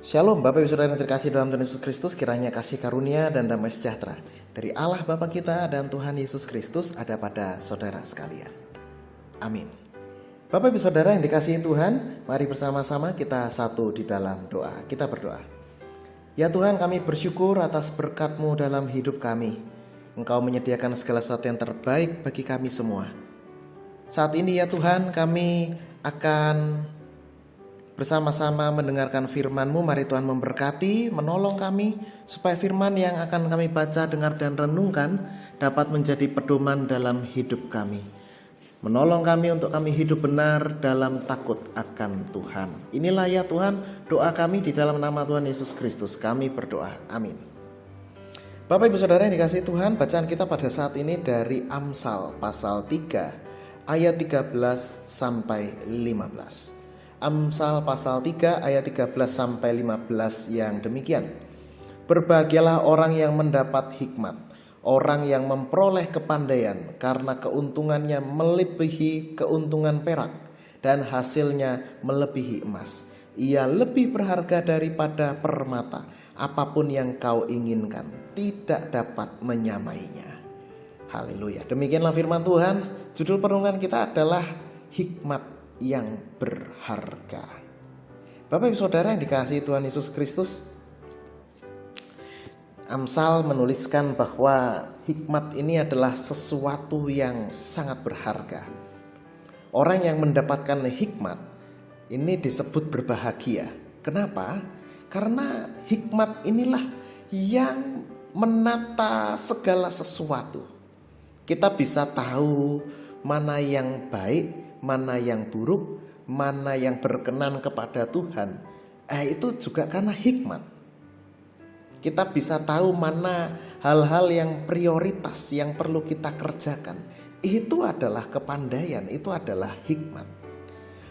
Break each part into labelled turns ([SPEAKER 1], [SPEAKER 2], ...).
[SPEAKER 1] Shalom Bapak Ibu Saudara yang terkasih dalam Tuhan Yesus Kristus, kiranya kasih karunia dan damai sejahtera dari Allah Bapa kita dan Tuhan Yesus Kristus ada pada saudara sekalian. Amin. Bapak Ibu Saudara yang dikasihi Tuhan, mari bersama-sama kita satu di dalam doa. Kita berdoa. Ya Tuhan, kami bersyukur atas berkat-Mu dalam hidup kami. Engkau menyediakan segala sesuatu yang terbaik bagi kami semua. Saat ini ya Tuhan, kami akan bersama-sama mendengarkan firman-Mu. Mari Tuhan memberkati, menolong kami, supaya firman yang akan kami baca, dengar, dan renungkan dapat menjadi pedoman dalam hidup kami. Menolong kami untuk kami hidup benar dalam takut akan Tuhan. Inilah ya Tuhan doa kami di dalam nama Tuhan Yesus Kristus. Kami berdoa. Amin. Bapak Ibu Saudara yang dikasihi Tuhan, bacaan kita pada saat ini dari Amsal pasal 3 ayat 13 sampai 15. Amsal pasal 3 ayat 13 sampai 15 yang demikian. Berbahagialah orang yang mendapat hikmat, orang yang memperoleh kepandaian, karena keuntungannya melebihi keuntungan perak dan hasilnya melebihi emas. Ia lebih berharga daripada permata. Apapun yang kau inginkan tidak dapat menyamainya. Haleluya. Demikianlah firman Tuhan. Judul perenungan kita adalah hikmat yang berharga. Bapak Ibu Saudara yang dikasihi Tuhan Yesus Kristus, Amsal menuliskan bahwa hikmat ini adalah sesuatu yang sangat berharga. Orang yang mendapatkan hikmat ini disebut berbahagia. Kenapa? Karena hikmat inilah yang menata segala sesuatu. Kita bisa tahu mana yang baik, mana yang buruk, mana yang berkenan kepada Tuhan. Itu juga karena hikmat. Kita bisa tahu mana hal-hal yang prioritas yang perlu kita kerjakan. Itu adalah kepandaian, itu adalah hikmat.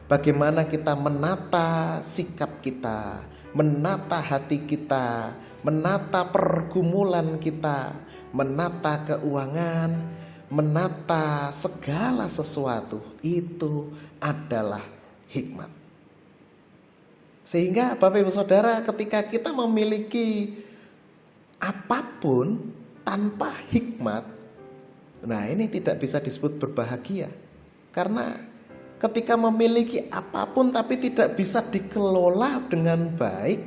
[SPEAKER 1] Bagaimana kita menata sikap kita, menata hati kita, menata pergumulan kita, menata keuangan, menata segala sesuatu, itu adalah hikmat. Sehingga Bapak Ibu Saudara, ketika kita memiliki apapun tanpa hikmat, nah ini tidak bisa disebut berbahagia. Karena ketika memiliki apapun tapi tidak bisa dikelola dengan baik,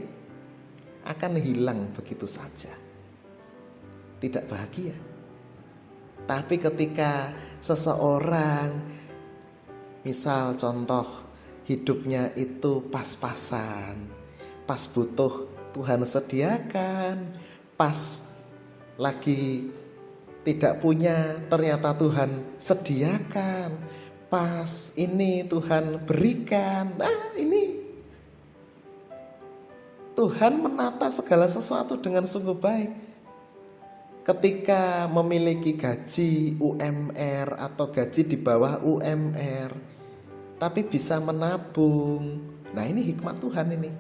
[SPEAKER 1] akan hilang begitu saja. Tidak bahagia. Tapi ketika seseorang, misal contoh, hidupnya itu pas-pasan, pas butuh Tuhan sediakan, pas lagi tidak punya ternyata Tuhan sediakan, pas ini Tuhan berikan. Nah ini Tuhan menata segala sesuatu dengan sungguh baik. Ketika memiliki gaji UMR atau gaji di bawah UMR, tapi bisa menabung. Nah ini hikmat Tuhan ini.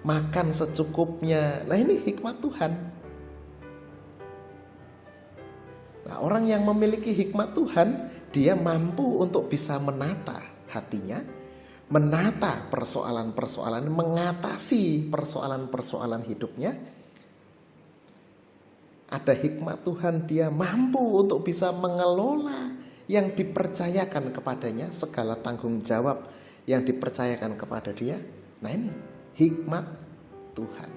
[SPEAKER 1] Makan secukupnya. Nah ini hikmat Tuhan. Nah orang yang memiliki hikmat Tuhan, dia mampu untuk bisa menata hatinya, menata persoalan-persoalan, mengatasi persoalan-persoalan hidupnya. Ada hikmat Tuhan, dia mampu untuk bisa mengelola yang dipercayakan kepadanya, segala tanggung jawab yang dipercayakan kepada dia. Nah ini hikmat Tuhan.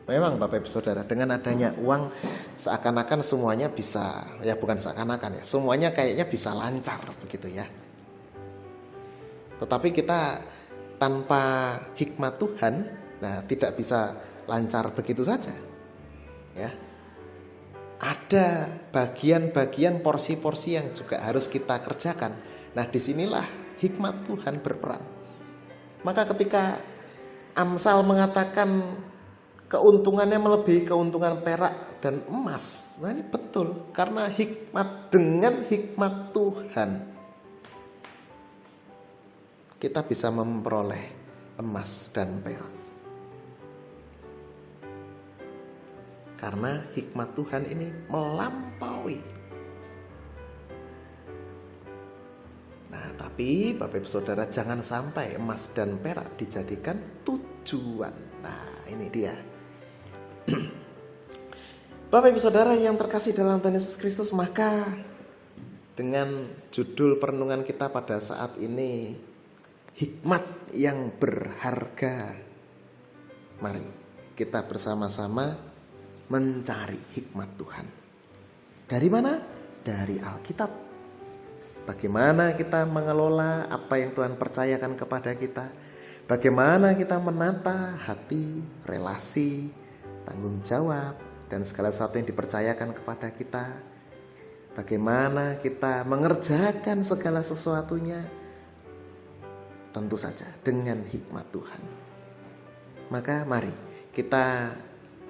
[SPEAKER 1] Memang Bapak Ibu Saudara, dengan adanya uang seakan-akan semuanya bisa, ya bukan seakan-akan ya, semuanya kayaknya bisa lancar begitu ya. Tetapi kita tanpa hikmat Tuhan, nah tidak bisa lancar begitu saja. Ya. Ada bagian-bagian porsi-porsi yang juga harus kita kerjakan. Nah, disinilah hikmat Tuhan berperan. Maka ketika Amsal mengatakan keuntungannya melebihi keuntungan perak dan emas, nah ini betul, karena hikmat, dengan hikmat Tuhan kita bisa memperoleh emas dan perak. Karena hikmat Tuhan ini melampaui. Nah, Tapi Bapak Ibu Saudara, jangan sampai emas dan perak dijadikan tujuan. Nah, ini dia. Bapak Ibu Saudara yang terkasih dalam Tuhan Yesus Kristus, maka dengan judul perenungan kita pada saat ini, hikmat yang berharga. Mari kita bersama-sama mencari hikmat Tuhan. Dari mana? Dari Alkitab. Bagaimana kita mengelola apa yang Tuhan percayakan kepada kita? Bagaimana kita menata hati, relasi, tanggung jawab, dan segala sesuatu yang dipercayakan kepada kita? Bagaimana kita mengerjakan segala sesuatunya? Tentu saja dengan hikmat Tuhan. Maka mari kita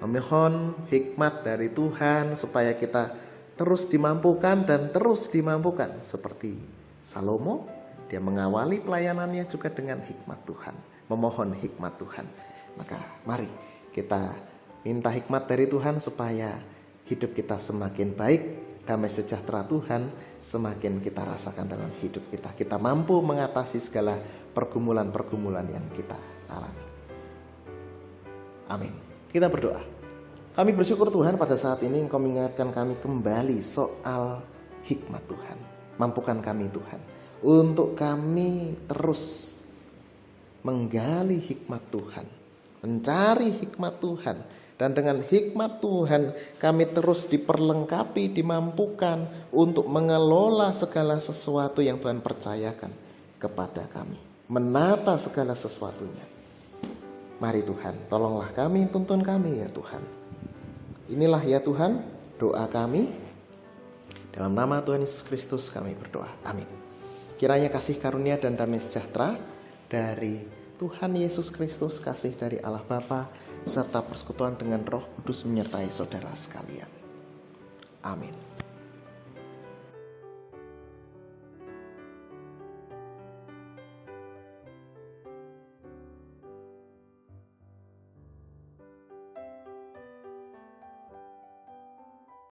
[SPEAKER 1] memohon hikmat dari Tuhan supaya kita terus dimampukan dan terus dimampukan. Seperti Salomo, dia mengawali pelayanannya juga dengan hikmat Tuhan, memohon hikmat Tuhan. Maka mari kita minta hikmat dari Tuhan supaya hidup kita semakin baik, damai sejahtera Tuhan semakin kita rasakan dalam hidup kita. Kita mampu mengatasi segala pergumulan-pergumulan yang kita alami. Amin. Kita berdoa. Kami bersyukur Tuhan pada saat ini Engkau mengingatkan kami kembali soal hikmat Tuhan. Mampukan kami Tuhan untuk kami terus menggali hikmat Tuhan, mencari hikmat Tuhan. Dan dengan hikmat Tuhan kami terus diperlengkapi, dimampukan untuk mengelola segala sesuatu yang Tuhan percayakan kepada kami. Menata segala sesuatunya. Mari Tuhan, tolonglah kami, tuntun kami ya Tuhan. Inilah ya Tuhan doa kami. Dalam nama Tuhan Yesus Kristus kami berdoa. Amin. Kiranya kasih karunia dan damai sejahtera dari Tuhan Yesus Kristus, kasih dari Allah Bapa, serta persekutuan dengan Roh Kudus menyertai saudara sekalian. Amin.